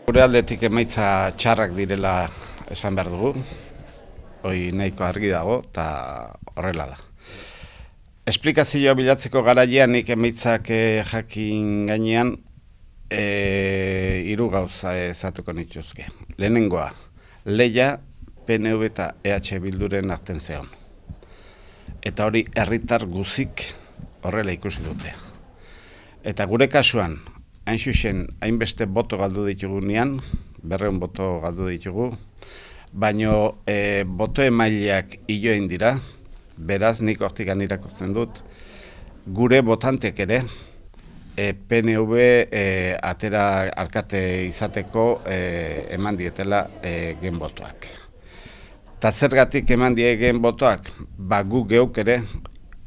Gure aldetik emaitza txarrak direla esan behar dugu, hoi nahiko argi dago eta horrela da. Esplikazioa bilatzeko garaian nik emaitzak jakin gainean hiru gauza ezatuko nituzke. Lehenengoa, lehia PNV eta EH Bilduren arten zeon. Eta hori herritar guzik horrela ikusi dute. Eta gure kasuan, hain zuzen, hainbeste boto galdu ditugunean, 200 boto galdu ditugu, baino boto emaileak hiloen dira, beraz nik hortikan irakurtzen dut, gure botantek ere, PNV atera alkate izateko eman dietela gen botoak. Eta zergatik eman die gen botoak, gu geuk ere,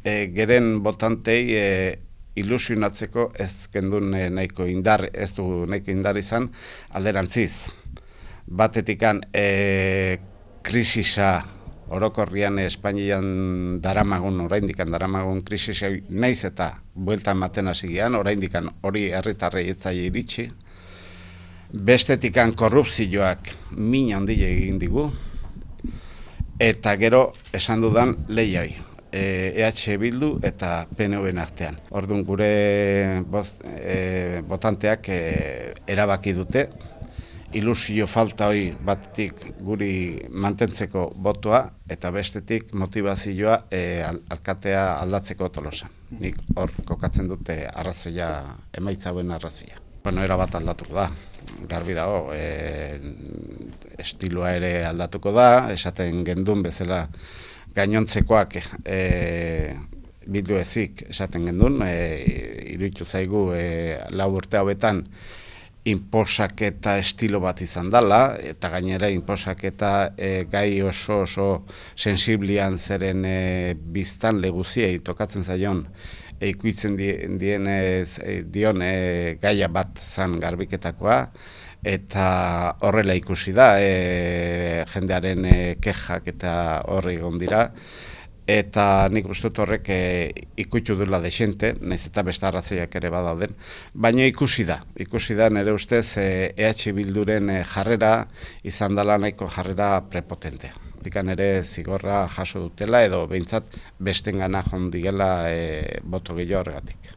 geren botantei ilusionatzeko ez gendun nahiko indar, ez du nahiko indar izan, alderantziz. Batetikan krisisa orokorrian Espainian daramagun, oraindikan daramagun krisisa naiz eta bueltan ematen hasi gian, oraindikan hori herritarrei ez zaie iritsi. Bestetikan korrupzioak min handia egin digu, eta gero esan dudan lehiai. EH Bildu eta PNV-en artean. Orduan gure botanteak erabaki dute, ilusio falta hori batetik guri mantentzeko botoa eta bestetik motivazioa alkatea aldatzeko Tolosan. Nik hor kokatzen dute arrazoia, emaitza hauen arrazoia. Erabat aldatuko da, garbi dago, estiloa ere aldatuko da, esaten gendun bezala gainontzekoak bildu ezik esaten gendun, iruditu zaigu 4 urte hauetan inposaketa estilo bat izan dela, eta gainera inposaketa gai oso sensiblian zeren biztan leguziei tokatzen zaion ikuitzen dion gaia bat zan garbiketakoa, eta horrela ikusi da, jendearen kexak eta horri egon dira, eta nik uste dut horrek ikutu duela desente, nahiz eta beste arrazoiak ere badauden, baina ikusi da nire ustez EH Bilduren jarrera izan dela nahiko jarrera prepotentea. Dikan ere zigorra jaso dutela edo behintzat bestengana jondigela boto gehiago horregatik.